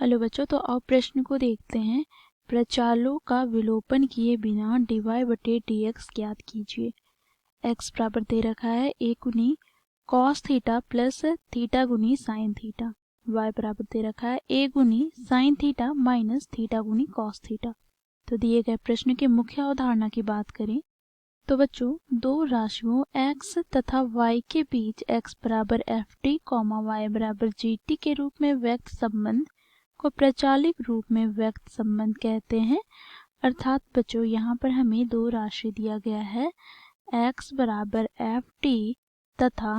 Hello बच्चों, तो अब प्रश्न को देखते हैं। प्रचालों का विलोपन किए बिना dy/dx ज्ञात कीजिए। x बराबर दे रखा है a गुनी कॉस थीटा प्लस थीटा गुनी साइन थीटा। y बराबर दे रखा है a गुनी साइन थीटा माइनस थीटा गुनी कॉस थीटा। तो दिए गए प्रश्न की मुख्य अवधारणा की बात करें तो बच्चों, दो राशियों x तथा y के बीच x बराबर ft, y बराबर gt के रूप में व्यक्त संबंध को प्रचालिक रूप में व्यक्त संबंध कहते हैं। अर्थात बच्चों, यहाँ पर हमें दो राशि दिया गया है x बराबर ft तथा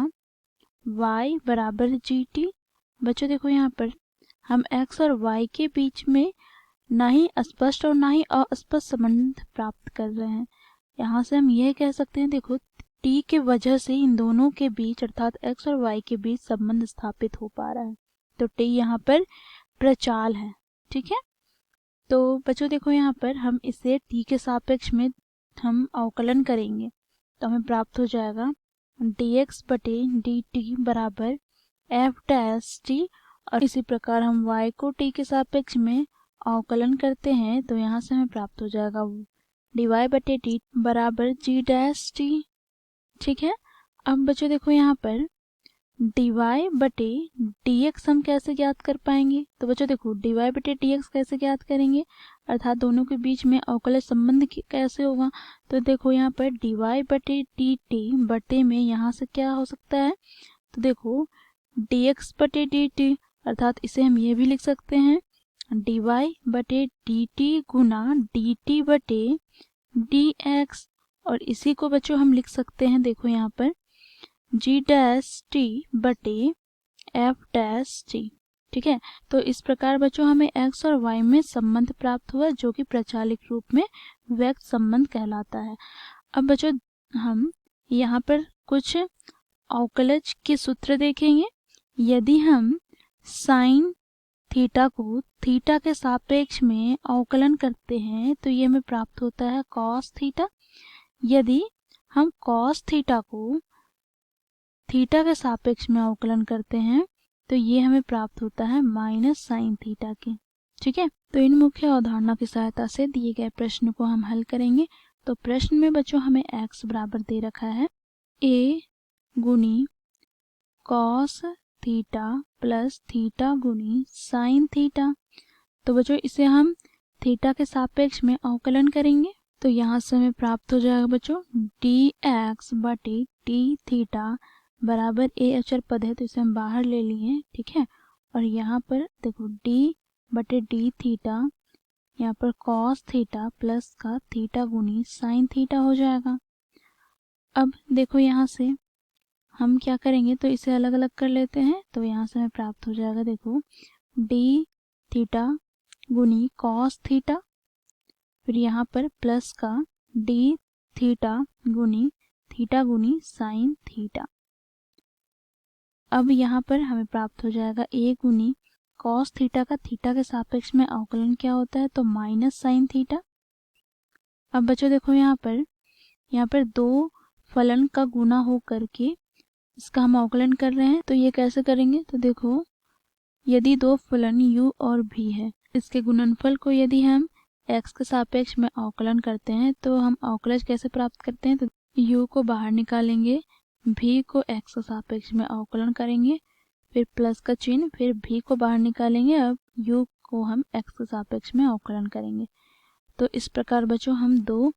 y बराबर gt। बच्चों देखो, यहाँ पर हम x और y के बीच में ना ही स्पष्ट और ना ही अस्पष्ट संबंध प्राप्त कर रहे हैं। यहाँ से हम यह कह सकते हैं, देखो t के वजह से इन दोनों के बीच अर्थात x और y के बीच संबंध स्थापित हो पा रहा है। तो t यहाँ पर प्रचाल है। ठीक है, तो बच्चों देखो, यहाँ पर हम इसे t के सापेक्ष में हम अवकलन करेंगे तो हमें प्राप्त हो जाएगा dx/dt बराबर f' और इसी प्रकार हम y को t के सापेक्ष में अवकलन करते हैं तो यहाँ से हमें प्राप्त हो जाएगा dy/dt बराबर g'। ठीक है, अब बच्चों देखो, यहाँ पर dy/dx हम कैसे ज्ञात कर पाएंगे। तो बच्चों देखो, dy/dx कैसे ज्ञात करेंगे अर्थात दोनों के बीच में अवकलज संबंध कैसे होगा। तो देखो, यहाँ पर dy/dt बटे में यहाँ से क्या हो सकता है, तो देखो dx/dt अर्थात इसे हम ये भी लिख सकते हैं dy/dt गुना dt/dx। और इसी को बच्चों हम लिख सकते हैं, देखो यहाँ पर g' बटे f'। ठीक है, तो इस प्रकार बच्चों हमें x और y में संबंध प्राप्त हुआ जो कि प्रचालिक रूप में व्यक्त संबंध कहलाता है। अब बच्चों हम यहाँ पर कुछ अवकलज के सूत्र देखेंगे। यदि हम साइन थीटा को थीटा के सापेक्ष में अवकलन करते हैं तो ये हमें प्राप्त होता है कॉस थीटा। यदि हम कॉस थीटा को थीटा के सापेक्ष में अवकलन करते हैं तो ये हमें प्राप्त होता है माइनस साइन थीटा के। ठीक है, तो इन मुख्य अवधारणा की सहायता से दिए गए प्रश्न को हम हल करेंगे। तो प्रश्न में बच्चों हमें x बराबर दे रखा है a गुनी कॉस थीटा प्लस थीटा गुनी साइन थीटा। तो बच्चों इसे हम थीटा के सापेक्ष में अवकलन करेंगे तो यहाँ से हमें प्राप्त हो जाएगा बच्चों dx/d थीटा बराबर a अचर पद है तो इसे हम बाहर ले लिए। ठीक है, और यहाँ पर देखो d/d थीटा, यहाँ पर कॉस थीटा प्लस का थीटा गुनी साइन थीटा हो जाएगा। अब देखो, यहाँ से हम क्या करेंगे तो इसे अलग अलग कर लेते हैं तो यहाँ से हमें प्राप्त हो जाएगा, देखो d थीटा गुनी कॉस थीटा, फिर यहाँ पर प्लस का d थीटा गुनी साइन थीटा। अब यहाँ पर हमें प्राप्त हो जाएगा a गुनी कॉस थीटा का थीटा के सापेक्ष में अवकलन क्या होता है तो माइनस साइन थीटा। अब बच्चों देखो, यहाँ पर दो फलन का गुना हो करके इसका हम अवकलन कर रहे हैं तो ये कैसे करेंगे तो देखो, यदि दो फलन u और v है, इसके गुणनफल को यदि हम x के सापेक्ष में अवकलन करते हैं तो हम अवकलज कैसे प्राप्त करते हैं तो u को बाहर निकालेंगे, v को x के सापेक्ष में अवकलन करेंगे, फिर प्लस का चिन्ह, फिर v को बाहर निकालेंगे, अब u को हम x के सापेक्ष में अवकलन करेंगे। तो इस प्रकार बच्चों हम दो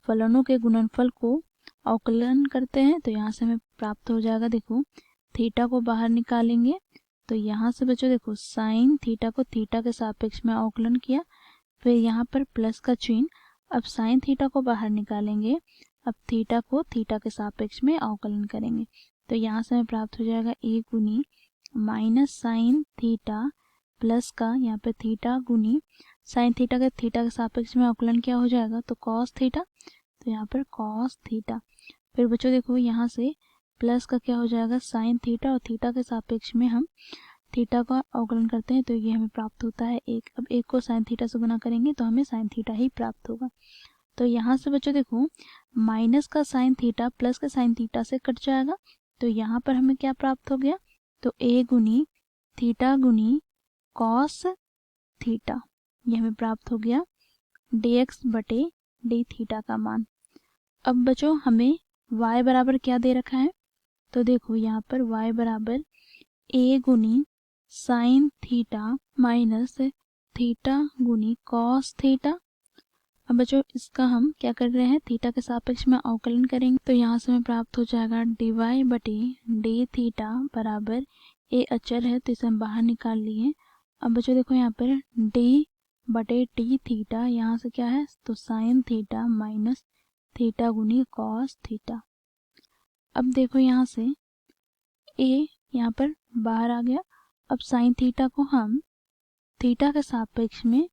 फलनों के गुणनफल को अवकलन करते हैं तो यहाँ से हमें प्राप्त हो जाएगा, देखो थीटा को बाहर निकालेंगे तो यहाँ से बच्चों देखो साइन थीटा को थीटा के सापेक्ष में अवकलन किया, फिर यहाँ पर प्लस का चिन्ह, अब साइन थीटा को बाहर निकालेंगे, अब थीटा को थीटा के सापेक्ष में अवकलन करेंगे तो यहाँ से हमें प्राप्त हो जाएगा a गुनी माइनस साइन थीटा प्लस का यहाँ पे थीटा गुनी साइन थीटा के सापेक्ष में अवकलन क्या हो जाएगा तो कॉस थीटा, तो यहाँ पर कॉस थीटा। फिर बच्चों देखो, यहाँ से प्लस का क्या हो जाएगा साइन थीटा और थीटा के सापेक्ष में हम थीटा का अवकलन करते हैं तो ये हमें प्राप्त होता है एक। अब एक को साइन थीटा से गुना करेंगे तो हमें साइन थीटा ही प्राप्त होगा। तो यहाँ से बच्चों देखो, माइनस का साइन थीटा प्लस का साइन थीटा से कट जाएगा तो यहाँ पर हमें क्या प्राप्त हो गया तो a गुनी थीटा गुनी कॉस थीटा। ये हमें प्राप्त हो गया dx बटे डी थीटा का मान। अब बच्चों हमें y बराबर क्या दे रखा है, तो देखो यहाँ पर y बराबर a गुनी साइन थीटा माइनस थीटा गुनी कॉस थीटा। अब बच्चों इसका हम क्या कर रहे हैं, थीटा के सापेक्ष में अवकलन करेंगे। तो यहाँ से हमें प्राप्त हो जाएगा dy बटे डी थीटा बराबर a अचर है तो इसे हम बाहर निकाल लिए। अब बच्चों देखो यहाँ पर d बटे डी थीटा, यहाँ से क्या है तो साइन थीटा माइनस थीटा गुनी कॉस थीटा। अब देखो यहाँ से a यहाँ पर बाहर आ गया। अब साइन थीटा को हम थीटा के सापेक्ष में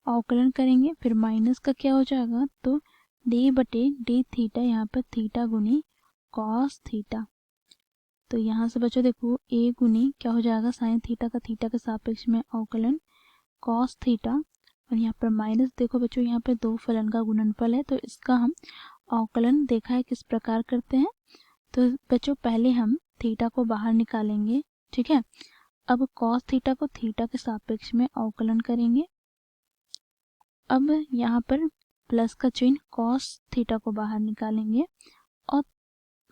अवकलन करेंगे, फिर माइनस का क्या हो जाएगा तो d बटे डी थीटा, यहाँ पर थीटा गुनी कॉस थीटा। तो यहाँ से बच्चों देखो a गुनी क्या हो जाएगा साइन थीटा का थीटा के सापेक्ष में अवकलन कॉस थीटा, और यहाँ पर माइनस देखो बच्चों यहाँ पे दो फलन का गुणनफल है तो इसका हम अवकलन देखा है किस प्रकार करते हैं। तो बच्चों पहले हम थीटा को बाहर निकालेंगे, ठीक है। अब कॉस थीटा को थीटा के सापेक्ष में अवकलन करेंगे। अब यहाँ पर प्लस का चिन्ह कॉस थीटा को बाहर निकालेंगे और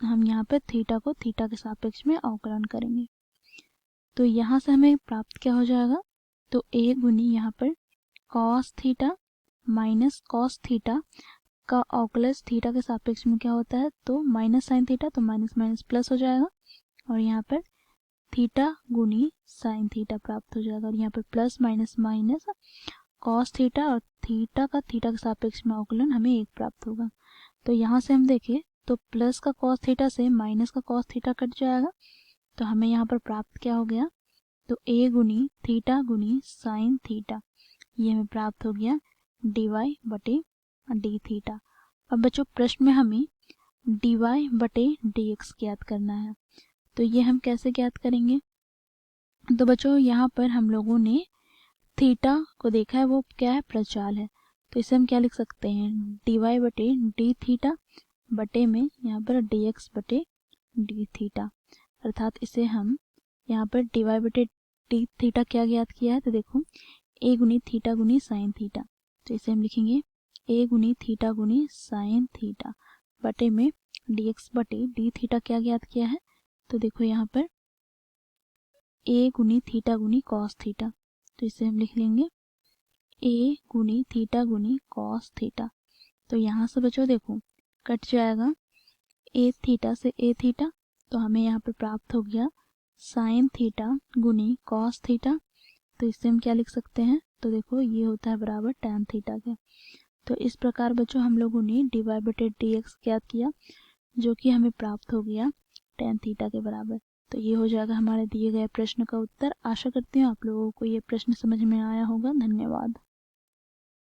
हम यहाँ पर थीटा को थीटा के सापेक्ष में अवकलन करेंगे। तो यहाँ से हमें प्राप्त क्या हो जाएगा तो a गुनी यहाँ पर cos theta minus cos theta का अवकलज थीटा के सापेक्ष में क्या होता है तो माइनस साइन थीटा, तो माइनस माइनस प्लस हो जाएगा और यहाँ पर थीटा गुनी साइन थीटा प्राप्त हो जाएगा। और यहाँ पर plus minus minus cos theta और थीटा का थीटा के सापेक्ष में अवकलन हमें 1 प्राप्त होगा। तो यहाँ से हम देखें तो प्लस का कॉस थीटा से माइनस का कॉस थीटा कट जाएगा, तो हमें यहाँ पर प्राप्त क्या हो गया तो a गुनी थीटा गुनी साइन थीटा, ये हमें प्राप्त हो गया dy बटे डी थीटा। अब बच्चों प्रश्न में हमें dy बटे dx ज्ञात करना है, तो ये हम कैसे ज्ञात करेंगे। तो बच्चों यहाँ पर हम लोगों ने थीटा को देखा है वो क्या है प्रचाल है, तो इसे हम क्या लिख सकते हैं dy बटे डी थीटा बटे में यहाँ पर dx बटे डी थीटा, अर्थात इसे हम यहाँ पर dy बटे डी थीटा क्या ज्ञात किया है तो देखो a गुनी थीटा गुनी साइन थीटा, तो इसे हम लिखेंगे a गुनी थीटा गुनी साइन थीटा बटे में dx बटे डी थीटा क्या ज्ञात किया है तो देखो यहाँ पर a गुनी थीटा गुनी कॉस थीटा, तो इसे हम लिख लेंगे a गुनी थीटा गुनी कॉस थीटा। तो यहाँ से बच्चों देखो कट जाएगा a थीटा से a थीटा, तो हमें यहाँ पर प्राप्त हो गया साइन थीटा गुनी कॉस थीटा, तो इससे हम क्या लिख सकते हैं तो देखो ये होता है बराबर tan थीटा के। तो इस प्रकार बच्चों हम लोगों ने dy बटे dx ज्ञात किया जो कि हमें प्राप्त हो गया tan थीटा के बराबर। तो ये हो जाएगा हमारे दिए गए प्रश्न का उत्तर। आशा करती हूँ आप लोगों को ये प्रश्न समझ में आया होगा। धन्यवाद।